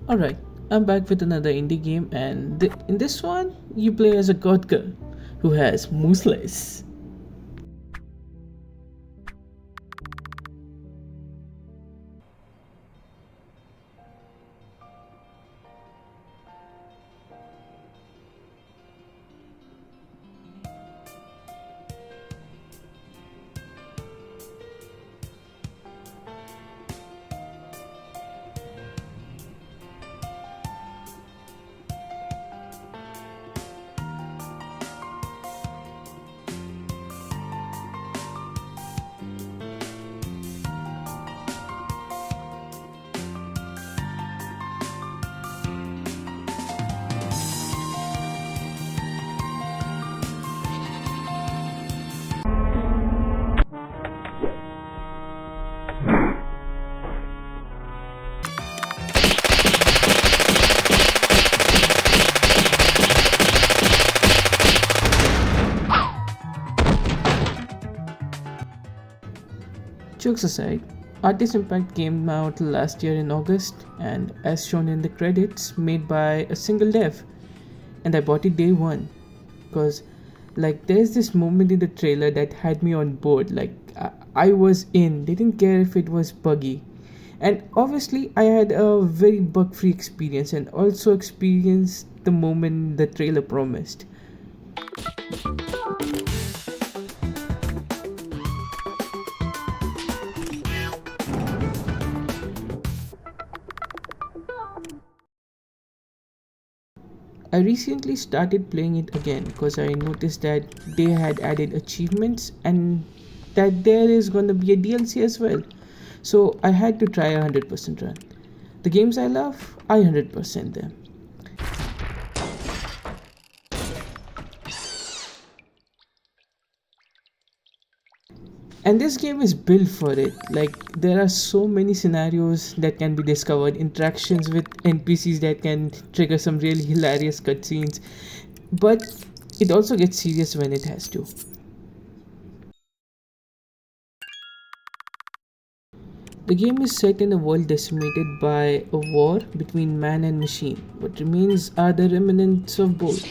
Alright, I'm back with another indie game, and in this one, you play as a goth girl who has mousseless. Jokes aside, Artis Impact came out last year in August, and as shown in the credits, made by a single dev. And I bought it day one because, there's this moment in the trailer that had me on board. I was in, didn't care if it was buggy. And obviously, I had a very bug free experience and also experienced the moment the trailer promised. I recently started playing it again because I noticed that they had added achievements and that there is gonna be a DLC as well. So I had to try a 100% run. The games I love, I 100% them. And this game is built for it. There are so many scenarios that can be discovered, interactions with NPCs that can trigger some really hilarious cutscenes, but it also gets serious when it has to. The game is set in a world decimated by a war between man and machine. What remains are the remnants of both.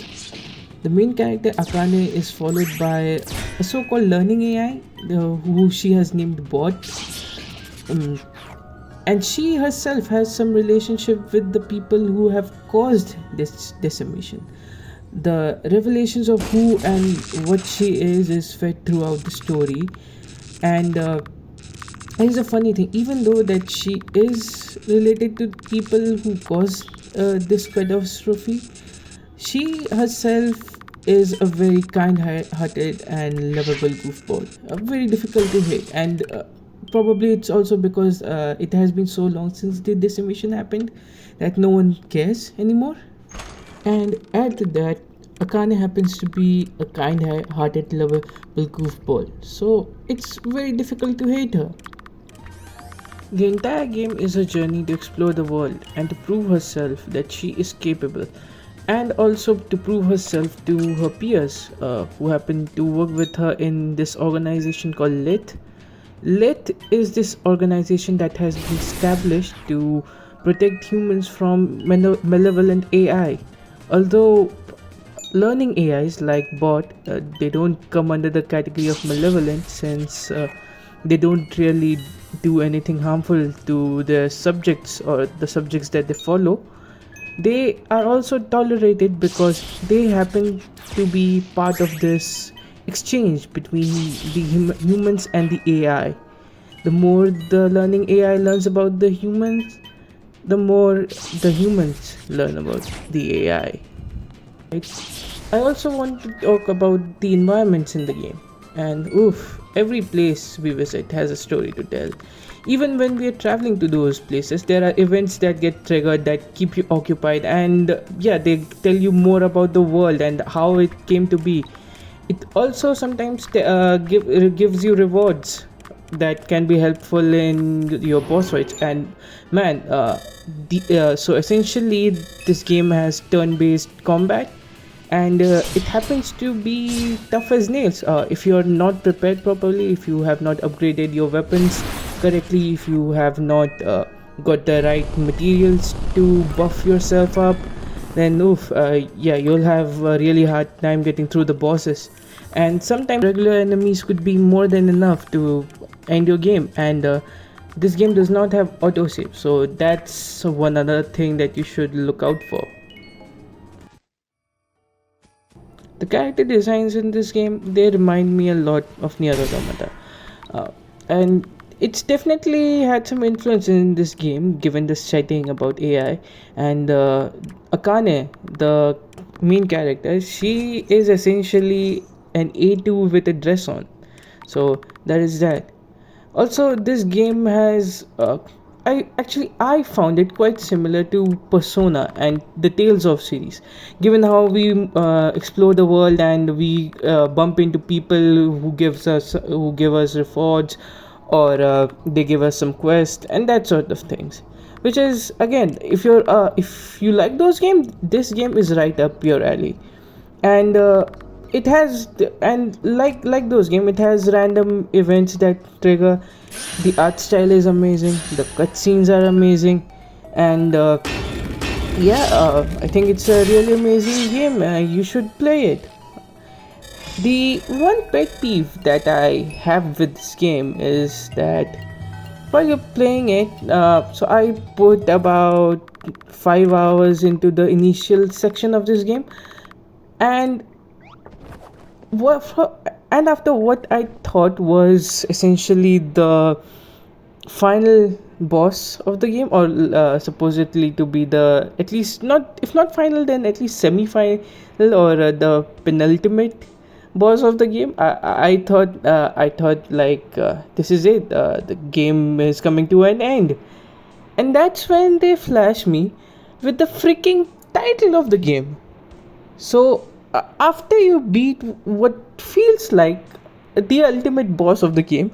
The main character Akane is followed by a so-called learning AI, who she has named Bot, and she herself has some relationship with the people who have caused this decimation. The revelations of who and what she is fed throughout the story, and here's a funny thing: even though that she is related to people who caused this catastrophe, she herself is a very kind-hearted and lovable goofball. Very difficult to hate, and probably it's also because it has been so long since the decimation happened that no one cares anymore. And add to that, Akane happens to be a kind-hearted, lovable goofball, so it's very difficult to hate her. The entire game is a journey to explore the world and to prove herself that she is capable, and also to prove herself to her peers who happen to work with her in this organization called Lit. Lit is this organization that has been established to protect humans from malevolent AI. Although learning AIs like Bot, they don't come under the category of malevolent since they don't really do anything harmful to their subjects or the subjects that they follow. They are also tolerated because they happen to be part of this exchange between the humans and the AI. The more the learning AI learns about the humans, the more the humans learn about the AI. I also want to talk about the environments in the game. And oof, every place we visit has a story to tell. Even when we are traveling to those places, there are events that get triggered that keep you occupied, and yeah, they tell you more about the world and how it came to be. It also sometimes gives you rewards that can be helpful in your boss fights. And man, so essentially, this game has turn-based combat, and it happens to be tough as nails if you're not prepared properly, if you have not upgraded your weapons correctly, if you have not got the right materials to buff yourself up, then oof, yeah, you'll have a really hard time getting through the bosses. And sometimes regular enemies could be more than enough to end your game. And this game does not have autosave, so that's one other thing that you should look out for. The character designs in this game, they remind me a lot of Nier Automata, and it's definitely had some influence in this game given the setting about AI. And Akane, the main character, she is essentially an A2 with a dress on, so that is that. Also, this game has I found it quite similar to Persona and the Tales of series, given how we explore the world and we bump into people who give us rewards, or they give us some quest and that sort of things. Which is, again, if you like those games, this game is right up your alley. And it has and like those games, it has random events that trigger. The art style is amazing, the cutscenes are amazing, and I think it's a really amazing game. You should play it. The one pet peeve that I have with this game is that while you're playing it, so I put about 5 hours into the initial section of this game, and after what I thought was essentially the final boss of the game, or supposedly to be the, at least not, if not final, then at least semi-final, or the penultimate boss of the game, I thought like, this is it, the game is coming to an end. And that's when they flash me with the freaking title of the game. So after you beat what feels like the ultimate boss of the game,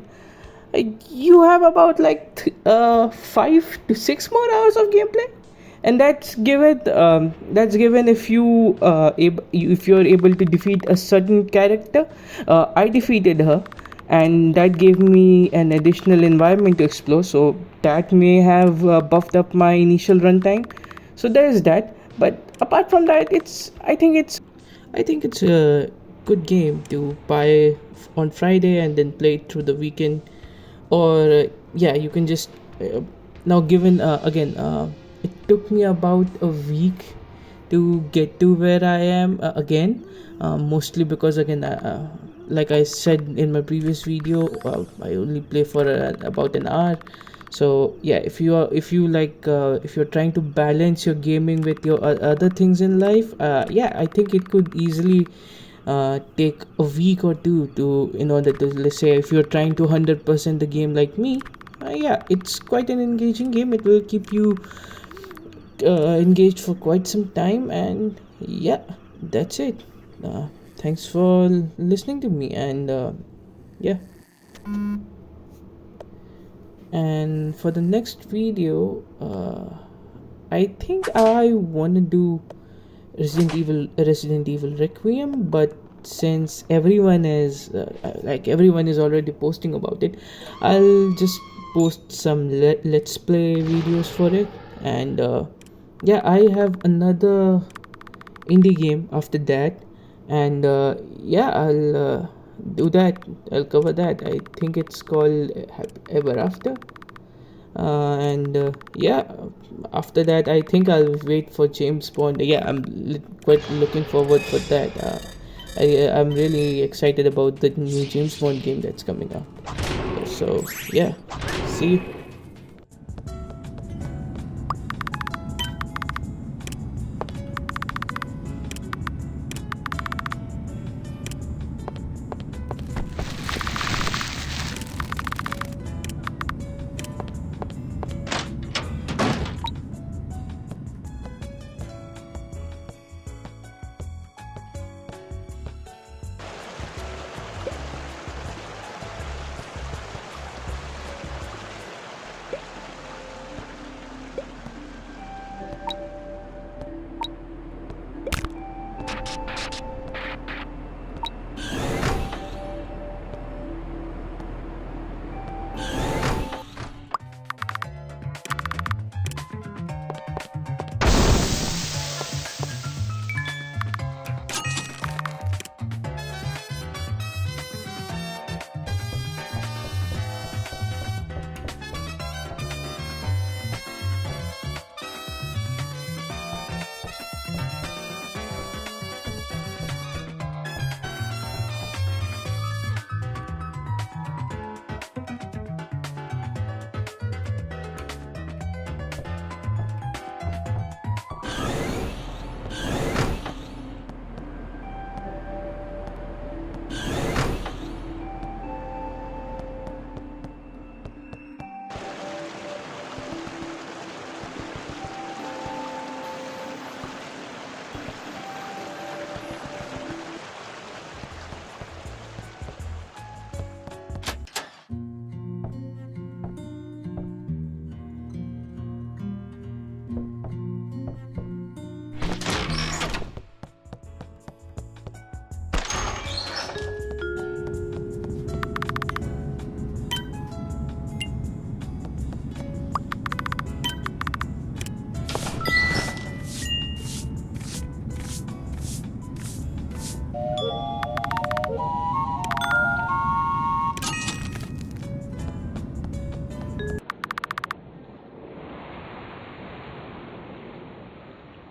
you have about like 5 to 6 more hours of gameplay, and that's given if if you're able to defeat a certain character. I defeated her, and that gave me an additional environment to explore, so that may have buffed up my initial runtime. So there is that. But apart from that, I think it's a good game to buy on Friday and then play it through the weekend. Or yeah, you can just now, given again, it took me about a week to get to where I am again, mostly because, again, like I said in my previous video, I only play for about an hour. So yeah, if you're trying to balance your gaming with your other things in life, yeah, I think it could easily take a week or two to, in order to, let's say, if you're trying to 100% the game like me, yeah, it's quite an engaging game. It will keep you engaged for quite some time. And yeah, that's it. Thanks for listening to me, and yeah. And for the next video, I think I want to do Resident Evil Requiem, but since everyone is everyone is already posting about it, I'll just post some let's play videos for it. And yeah, I have another indie game after that, and yeah, I'll cover that. I think it's called Ever After. And yeah, after that, I think I'll wait for James Bond. Yeah, I'm quite looking forward for that. I'm really excited about the new James Bond game that's coming out. So yeah, see you.